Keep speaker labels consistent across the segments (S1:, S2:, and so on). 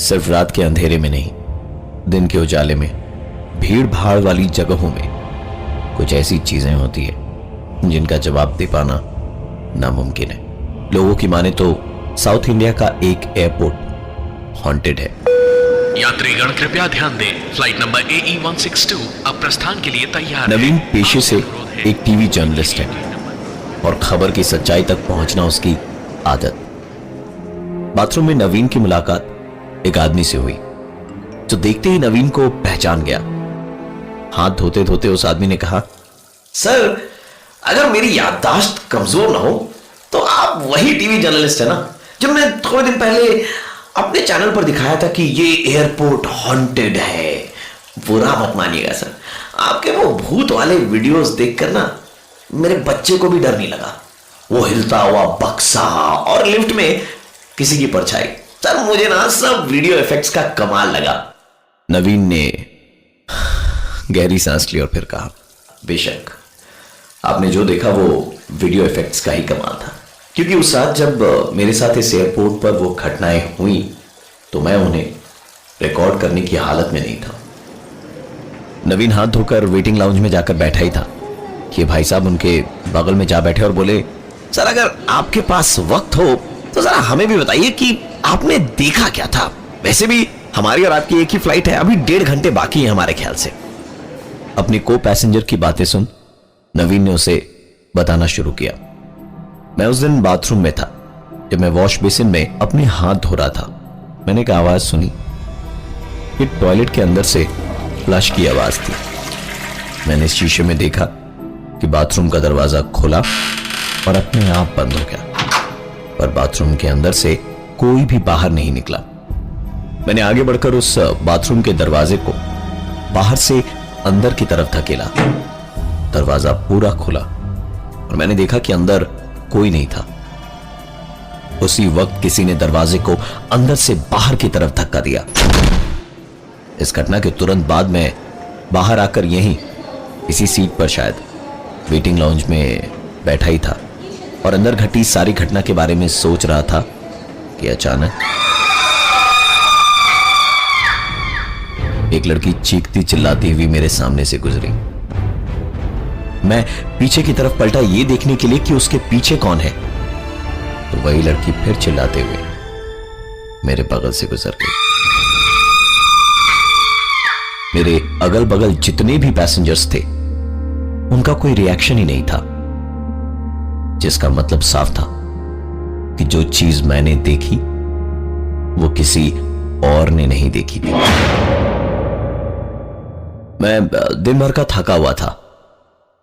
S1: सिर्फ रात के अंधेरे में नहीं, दिन के उजाले में, भीड़ भाड़ वाली जगहों में कुछ ऐसी चीजें होती है जिनका जवाब दे पाना नामुमकिन है। लोगों की माने तो साउथ इंडिया का एक एयरपोर्ट हॉन्टेड है।
S2: यात्रीगण कृपया ध्यान दें, फ्लाइट नंबर AE 162 अब प्रस्थान के लिए तैयार है।
S1: नवीन पेशे से एक टीवी जर्नलिस्ट है और खबर की सच्चाई तक पहुंचना उसकी आदत। बाथरूम में नवीन की मुलाकात एक आदमी से हुई जो देखते ही नवीन को पहचान गया। हाथ धोते धोते उस आदमी ने कहा,
S3: सर, अगर मेरी याददाश्त कमजोर ना हो तो आप वही टीवी जर्नलिस्ट है ना जो मैं थोड़े दिन पहले अपने चैनल पर दिखाया था कि ये एयरपोर्ट हॉन्टेड है। बुरा मत मानिएगा सर, आपके वो भूत वाले वीडियोस देखकर ना मेरे बच्चे को भी डर नहीं लगा। वो हिलता हुआ बक्सा और लिफ्ट में किसी की परछाई, सर मुझे ना सब वीडियो इफेक्ट्स का कमाल लगा।
S1: नवीन ने गहरी सांस ली और फिर कहा,
S3: बेशक आपने जो देखा वो वीडियो इफेक्ट्स का ही कमाल था, क्योंकि उस रात जब मेरे साथ इस एयरपोर्ट पर वो घटनाएं हुई तो मैं उन्हें रिकॉर्ड करने की हालत में नहीं था।
S1: नवीन हाथ धोकर वेटिंग लाउंज में जाकर बैठा ही था कि भाई साहब उनके बगल में जा बैठे और बोले,
S3: सर अगर आपके पास वक्त हो तो जरा हमें भी बताइए कि आपने देखा क्या था। वैसे भी हमारी और आपकी एक ही फ्लाइट है, अभी 1.5 घंटे बाकी है हमारे ख्याल से।
S1: अपने को पैसेंजर की बातें सुन नवीन ने उसे बताना शुरू किया। मैं उस दिन बाथरूम में था जब मैं वॉश बेसिन में अपने हाथ धो रहा था। मैंने एक आवाज सुनी कि टॉयलेट के अंदर से फ्लश की आवाज थी। मैंने शीशे में देखा कि बाथरूम का दरवाजा खुला और अपने आप बंद हो गया, पर बाथरूम के अंदर से कोई भी बाहर नहीं निकला। मैंने आगे बढ़कर उस बाथरूम के दरवाजे को बाहर से अंदर की तरफ धकेला। दरवाजा पूरा खुला और मैंने देखा कि अंदर कोई नहीं था। उसी वक्त किसी ने दरवाजे को अंदर से बाहर की तरफ धक्का दिया। इस घटना के तुरंत बाद मैं बाहर आकर यहीं इसी सीट पर शायद वेटिंग लाउंज में बैठा ही था और अंदर घटी सारी घटना के बारे में सोच रहा था कि अचानक एक लड़की चीखती चिल्लाती हुई मेरे सामने से गुजरी। मैं पीछे की तरफ पलटा ये देखने के लिए कि उसके पीछे कौन है, तो वही लड़की फिर चिल्लाते हुए मेरे बगल से गुजर गई। मेरे अगल बगल जितने भी पैसेंजर्स थे उनका कोई रिएक्शन ही नहीं था, जिसका मतलब साफ था कि जो चीज मैंने देखी वो किसी और ने नहीं देखी थी। मैं दिन भर का थका हुआ था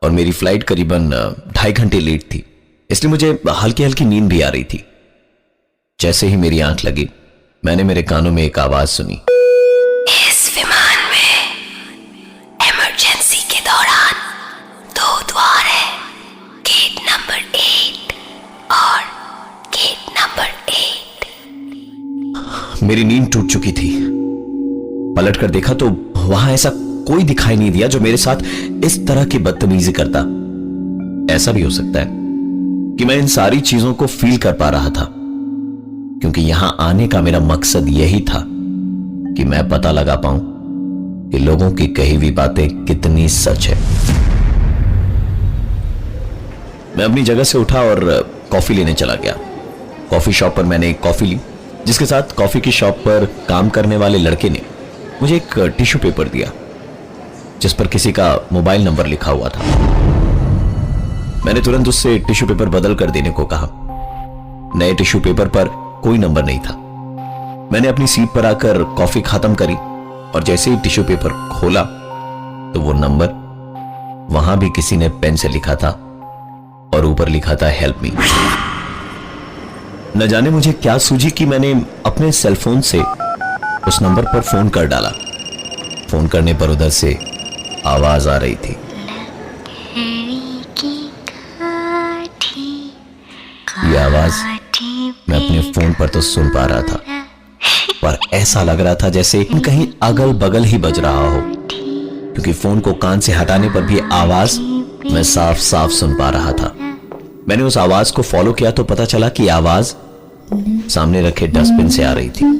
S1: और मेरी फ्लाइट करीबन 2.5 घंटे लेट थी, इसलिए मुझे हल्की हल्की नींद भी आ रही थी। जैसे ही मेरी आंख लगी मैंने मेरे कानों में एक आवाज सुनी,
S4: इस विमान में इमरजेंसी के दौरान 2 द्वार है, गेट नंबर 8 और गेट नंबर 8।
S1: मेरी नींद टूट चुकी थी। पलटकर देखा तो वहां ऐसा कोई दिखाई नहीं दिया जो मेरे साथ इस तरह की बदतमीजी करता। ऐसा भी हो सकता है कि मैं इन सारी चीजों को फील कर पा रहा था, क्योंकि यहां आने का मेरा मकसद यही था कि मैं पता लगा पाऊं कि लोगों की कही हुई बातें कितनी सच है। मैं अपनी जगह से उठा और कॉफी लेने चला गया। कॉफी शॉप पर मैंने एक कॉफी ली, जिसके साथ कॉफी की शॉप पर काम करने वाले लड़के ने मुझे एक टिश्यू पेपर दिया जिस पर किसी का मोबाइल नंबर लिखा हुआ था। मैंने तुरंत उससे टिश्यू पेपर बदल कर देने को कहा। नए टिश्यू पेपर पर कोई नंबर नहीं था। मैंने अपनी सीट पर आकर कॉफी खत्म करी और जैसे ही टिश्यू पेपर खोला तो वो नंबर वहां भी किसी ने पेन से लिखा था और ऊपर लिखा था हेल्प मी। न जाने मुझे क्या सूझी कि मैंने अपने सेलफोन से उस नंबर पर फोन कर डाला। फोन करने पर उधर से आवाज आ रही थी, ये आवाज मैं अपने फोन पर तो सुन पा रहा था, पर ऐसा लग रहा था जैसे कहीं अगल बगल ही बज रहा हो, क्योंकि फोन को कान से हटाने पर भी आवाज मैं साफ साफ सुन पा रहा था। मैंने उस आवाज को फॉलो किया तो पता चला कि आवाज सामने रखे डस्टबिन से आ रही थी।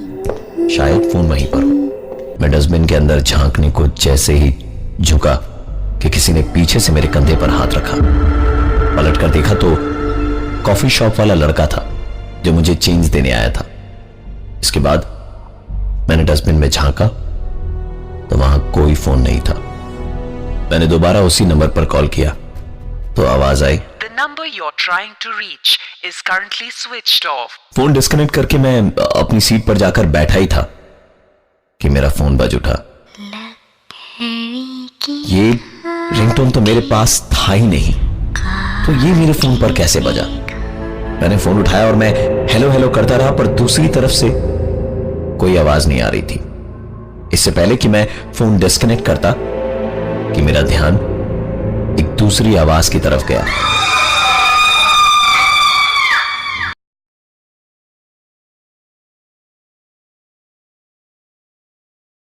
S1: शायद फोन वहीं पर हो। मैं डस्टबिन के अंदर झांकने को जैसे ही झुका कि किसी ने पीछे से मेरे कंधे पर हाथ रखा। पलट कर देखा तो कॉफी शॉप वाला लड़का था जो मुझे चेंज देने आया था। इसके बाद मैंने डस्टबिन में झांका तो वहां कोई फोन नहीं था। मैंने दोबारा उसी नंबर पर कॉल किया तो आवाज आई,
S5: The number you're trying to reach is currently switched off.
S1: Phone disconnect करके मैं अपनी सीट पर जाकर बैठा ही था कि मेरा फोन बज उठा। ये रिंगटोन तो मेरे पास था ही नहीं, तो ये मेरे फोन पर कैसे बजा? मैंने फोन उठाया और मैं हेलो हेलो करता रहा, पर दूसरी तरफ से कोई आवाज नहीं आ रही थी। इससे पहले कि मैं फोन डिस्कनेक्ट करता कि मेरा ध्यान एक दूसरी आवाज की तरफ गया।